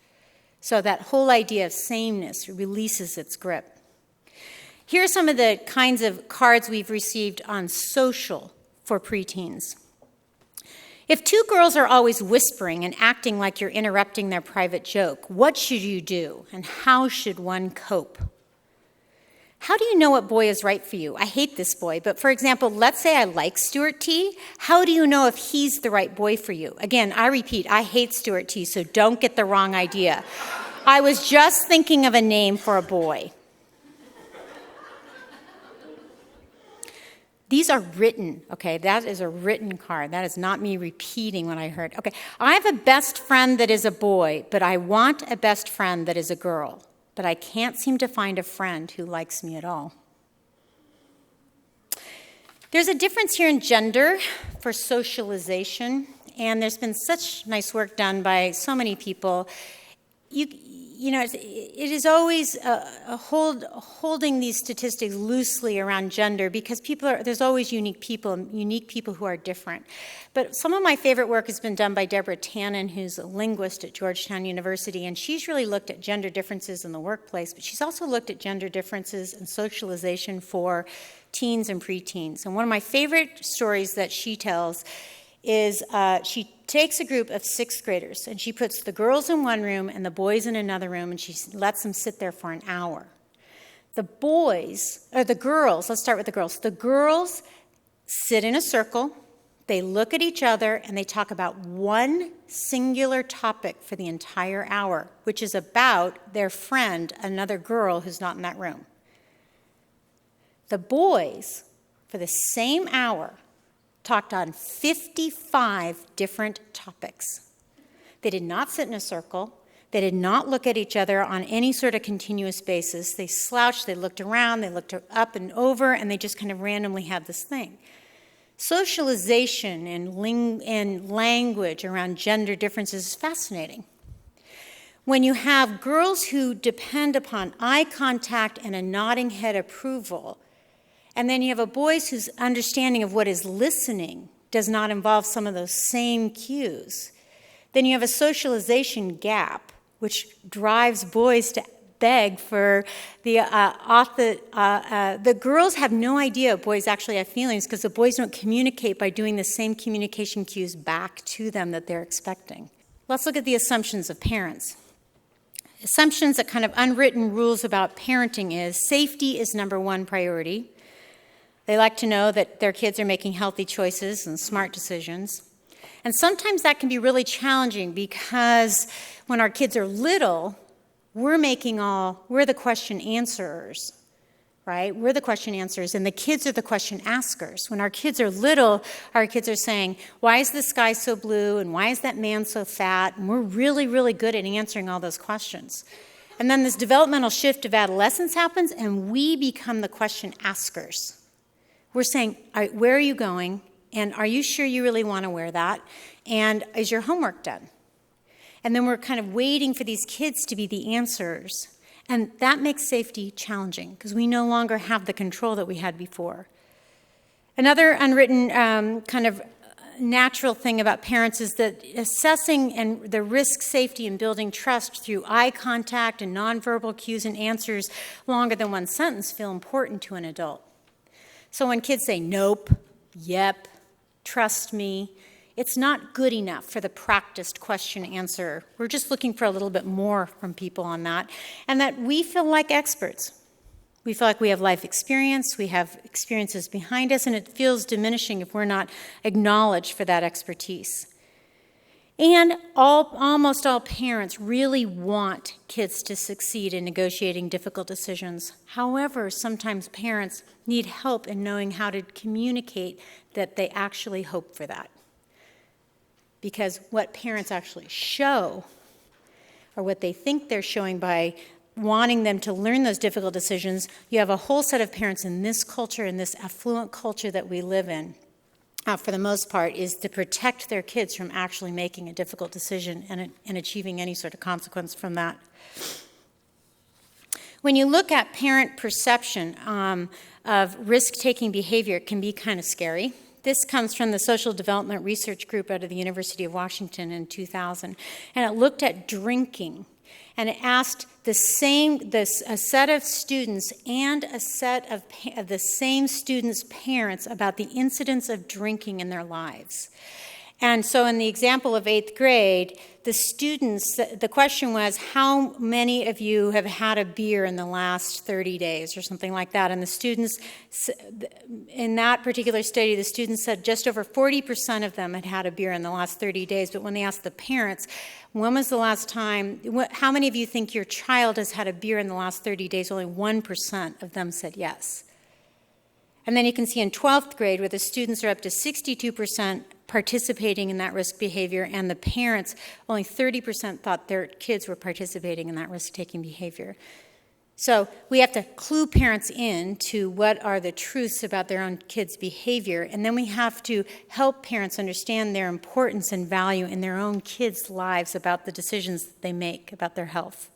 So that whole idea of sameness releases its grip. Here are some of the kinds of cards we've received on social for preteens. If two girls are always whispering and acting like you're interrupting their private joke, what should you do, and how should one cope? How do you know what boy is right for you? I hate this boy, but for example, let's say I like Stuart T. How do you know if he's the right boy for you? Again, I repeat, I hate Stuart T., so don't get the wrong idea. I was just thinking of a name for a boy. These are written, okay? That is a written card. That is not me repeating what I heard. Okay, I have a best friend that is a boy, but I want a best friend that is a girl. But I can't seem to find a friend who likes me at all. There's a difference here in gender for socialization, and there's been such nice work done by so many people. it is always holding these statistics loosely around gender because there's always unique people who are different. But some of my favorite work has been done by Deborah Tannen, who's a linguist at Georgetown University, and she's really looked at gender differences in the workplace, but she's also looked at gender differences in socialization for teens and preteens. And one of my favorite stories that she tells is she takes a group of 6th graders and she puts the girls in one room and the boys in another room, and she lets them sit there for an hour. The girls, let's start with the girls. The girls sit in a circle, they look at each other, and they talk about one singular topic for the entire hour, which is about their friend, another girl who's not in that room. The boys, for the same hour, talked on 55 different topics. They did not sit in a circle. They did not look at each other on any sort of continuous basis. They slouched, they looked around, they looked up and over, and they just kind of randomly had this thing. Socialization and language around gender differences is fascinating. When you have girls who depend upon eye contact and a nodding head approval, and then you have a boys whose understanding of what is listening does not involve some of those same cues, then you have a socialization gap, which drives boys to beg for the girls have no idea boys actually have feelings because the boys don't communicate by doing the same communication cues back to them that they're expecting. Let's look at the assumptions of parents. Assumptions, that kind of unwritten rules about parenting is safety is number one priority. They like to know that their kids are making healthy choices and smart decisions. And sometimes that can be really challenging because when our kids are little, we're the question answerers, right? We're the question answerers, and the kids are the question askers. When our kids are little, our kids are saying, why is the sky so blue, and why is that man so fat? And we're really, really good at answering all those questions. And then this developmental shift of adolescence happens, and we become the question askers. We're saying, where are you going? And are you sure you really want to wear that? And is your homework done? And then we're kind of waiting for these kids to be the answers. And that makes safety challenging because we no longer have the control that we had before. Another unwritten kind of natural thing about parents is that assessing and the risk, safety, and building trust through eye contact and nonverbal cues and answers longer than one sentence feel important to an adult. So when kids say, nope, yep, trust me, it's not good enough for the practiced question answer. We're just looking for a little bit more from people on that. And that we feel like experts. We feel like we have life experience, we have experiences behind us, and it feels diminishing if we're not acknowledged for that expertise. And almost all parents really want kids to succeed in negotiating difficult decisions. However, sometimes parents need help in knowing how to communicate that they actually hope for that. Because what parents actually show, or what they think they're showing by wanting them to learn those difficult decisions, you have a whole set of parents in this culture, in this affluent culture that we live in, for the most part, is to protect their kids from actually making a difficult decision and achieving any sort of consequence from that. When you look at parent perception of risk-taking behavior, it can be kind of scary. This comes from the Social Development Research Group out of the University of Washington in 2000, and it looked at drinking. And it asked a set of students and a set of the same students' parents about the incidence of drinking in their lives. And so in the example of 8th grade, the question was, how many of you have had a beer in the last 30 days or something like that? And the students, in that particular study, the students said just over 40% of them had had a beer in the last 30 days. But when they asked the parents, when was the last time, how many of you think your child has had a beer in the last 30 days? Only 1% of them said yes. And then you can see in 12th grade where the students are up to 62% participating in that risk behavior, and the parents, only 30% thought their kids were participating in that risk-taking behavior. So we have to clue parents in to what are the truths about their own kids' behavior, and then we have to help parents understand their importance and value in their own kids' lives about the decisions that they make about their health.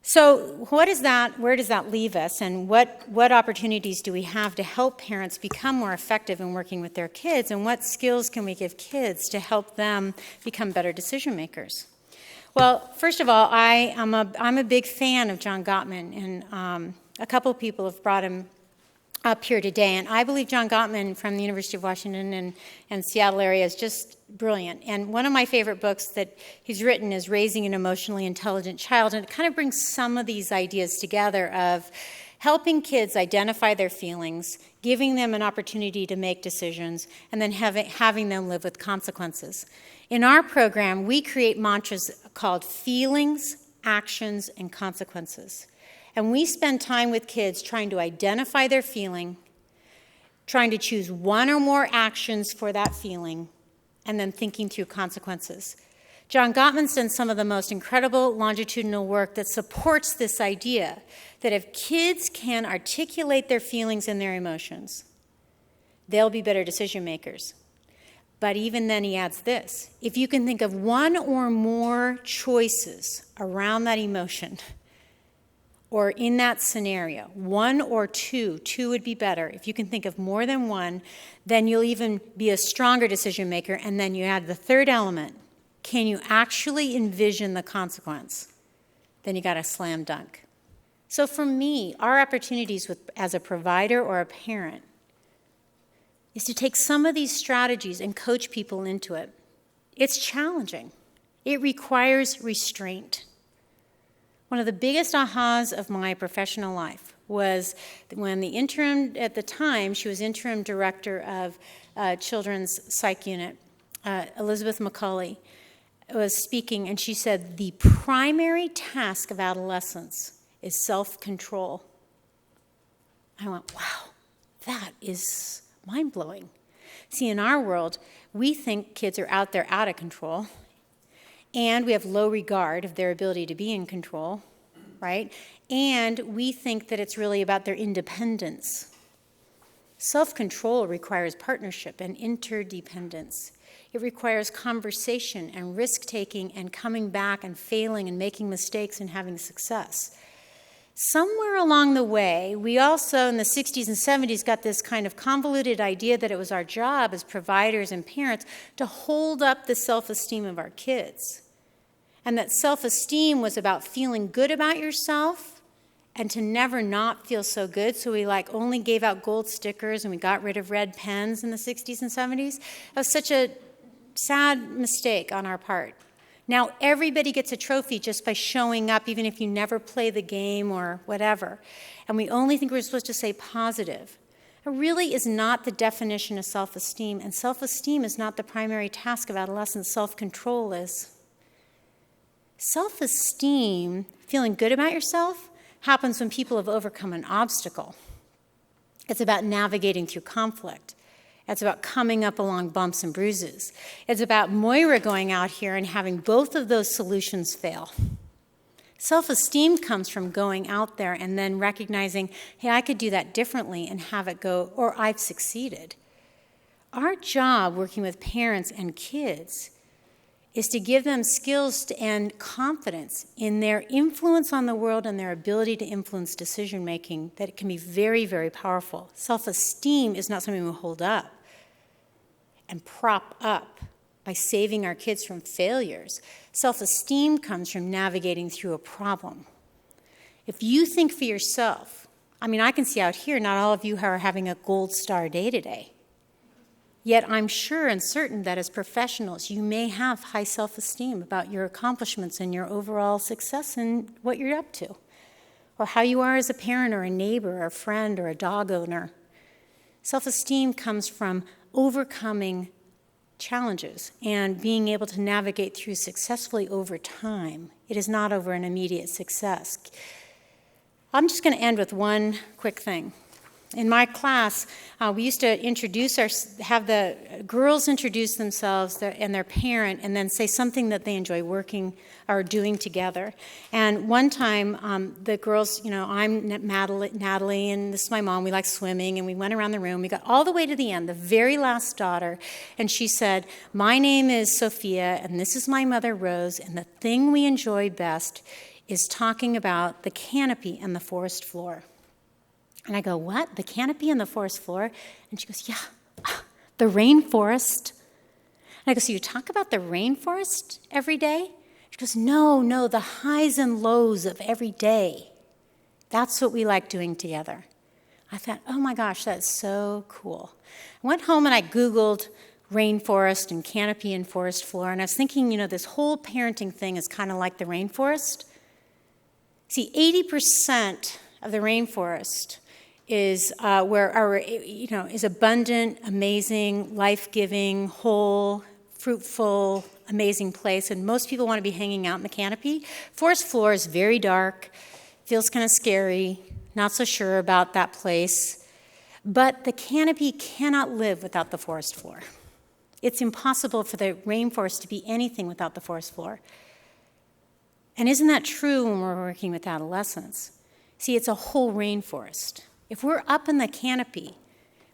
So where does that leave us, and what opportunities do we have to help parents become more effective in working with their kids, and what skills can we give kids to help them become better decision makers? Well, first of all, I'm a big fan of John Gottman, and a couple of people have brought him up here today, and I believe John Gottman from the University of Washington and Seattle area is just brilliant. And one of my favorite books that he's written is Raising an Emotionally Intelligent Child, and it kind of brings some of these ideas together of helping kids identify their feelings, giving them an opportunity to make decisions, and then having them live with consequences. In our program, we create mantras called feelings, actions, and consequences. And we spend time with kids trying to identify their feeling, trying to choose one or more actions for that feeling, and then thinking through consequences. John Gottman's done some of the most incredible longitudinal work that supports this idea that if kids can articulate their feelings and their emotions, they'll be better decision makers. But even then he adds this: if you can think of one or more choices around that emotion, or in that scenario, one or two would be better. If you can think of more than one, then you'll even be a stronger decision maker. And then you add the third element: can you actually envision the consequence? Then you got a slam dunk. So for me, our opportunities as a provider or a parent is to take some of these strategies and coach people into it. It's challenging. It requires restraint. One of the biggest ahas of my professional life was when at the time, she was interim director of Children's Psych Unit, Elizabeth McCauley, was speaking, and she said, the primary task of adolescence is self-control. I went, wow, that is mind-blowing. See, in our world, we think kids are out there out of control, and we have low regard of their ability to be in control, right? And we think that it's really about their independence. Self-control requires partnership and interdependence. It requires conversation and risk-taking and coming back and failing and making mistakes and having success. Somewhere along the way, we also in the 60s and 70s got this kind of convoluted idea that it was our job as providers and parents to hold up the self-esteem of our kids. And that self-esteem was about feeling good about yourself and to never not feel so good. So we only gave out gold stickers and we got rid of red pens in the 60s and 70s. That was such a sad mistake on our part. Now everybody gets a trophy just by showing up, even if you never play the game or whatever. And we only think we're supposed to say positive. It really is not the definition of self-esteem, and self-esteem is not the primary task of adolescence. Self-control is. Self-esteem, feeling good about yourself, happens when people have overcome an obstacle. It's about navigating through conflict. It's about coming up along bumps and bruises. It's about Moira going out here and having both of those solutions fail. Self-esteem comes from going out there and then recognizing, hey, I could do that differently and have it go, or I've succeeded. Our job working with parents and kids is to give them skills and confidence in their influence on the world and their ability to influence decision-making that it can be very, very powerful. Self-esteem is not something we hold up and prop up by saving our kids from failures. Self-esteem comes from navigating through a problem. If you think for yourself, I can see out here not all of you are having a gold star day today. Yet I'm sure and certain that as professionals, you may have high self-esteem about your accomplishments and your overall success and what you're up to, or how you are as a parent or a neighbor or a friend or a dog owner. Self-esteem comes from overcoming challenges and being able to navigate through successfully over time. It is not over an immediate success. I'm just going to end with one quick thing. In my class, we used to have the girls introduce themselves and their parent, and then say something that they enjoy working or doing together. And one time, the girls, I'm Natalie, and this is my mom. We like swimming, and we went around the room. We got all the way to the end, the very last daughter, and she said, "My name is Sophia, and this is my mother, Rose, and the thing we enjoy best is talking about the canopy and the forest floor." And I go, "What? The canopy and the forest floor?" And she goes, "Yeah, the rainforest." And I go, "So you talk about the rainforest every day?" She goes, No, the highs and lows of every day. That's what we like doing together. I thought, oh my gosh, that's so cool. I went home and I Googled rainforest and canopy and forest floor, and I was thinking, this whole parenting thing is kind of like the rainforest. See, 80% of the rainforest is is abundant, amazing, life-giving, whole, fruitful, amazing place, and most people want to be hanging out in the canopy. Forest floor is very dark, feels kind of scary, not so sure about that place, but the canopy cannot live without the forest floor. It's impossible for the rainforest to be anything without the forest floor. And isn't that true when we're working with adolescents? See, it's a whole rainforest. If we're up in the canopy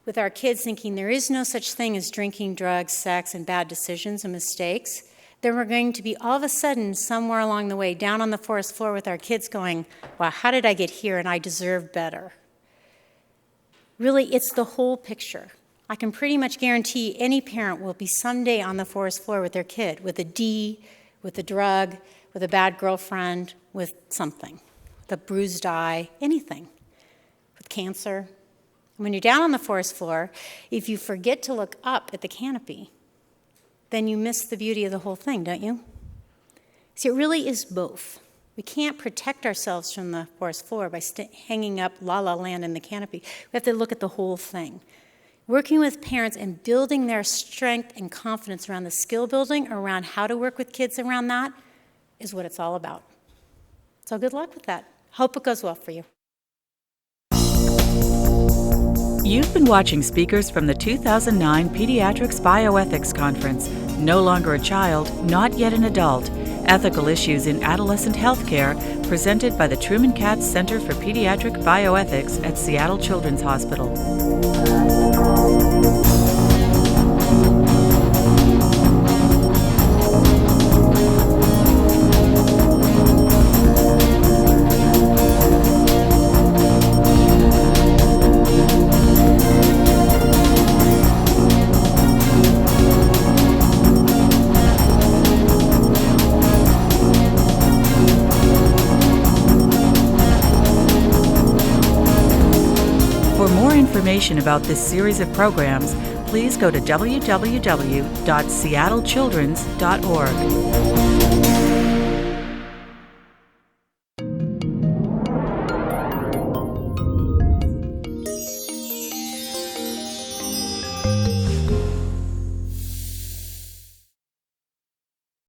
with our kids thinking there is no such thing as drinking, drugs, sex, and bad decisions and mistakes, then we're going to be all of a sudden somewhere along the way down on the forest floor with our kids going, "Wow, how did I get here and I deserve better?" Really, it's the whole picture. I can pretty much guarantee any parent will be someday on the forest floor with their kid, with a D, with a drug, with a bad girlfriend, with something, with a bruised eye, anything, with cancer. When you're down on the forest floor, if you forget to look up at the canopy, then you miss the beauty of the whole thing, don't you? See, it really is both. We can't protect ourselves from the forest floor by hanging up La La Land in the canopy. We have to look at the whole thing. Working with parents and building their strength and confidence around the skill building, around how to work with kids around that, is what it's all about. So good luck with that. Hope it goes well for you. You've been watching speakers from the 2009 Pediatric Bioethics Conference, No Longer a Child, Not Yet an Adult, Ethical Issues in Adolescent Healthcare, presented by the Treuman Katz Center for Pediatric Bioethics at Seattle Children's Hospital. For more information about this series of programs, please go to www.seattlechildrens.org.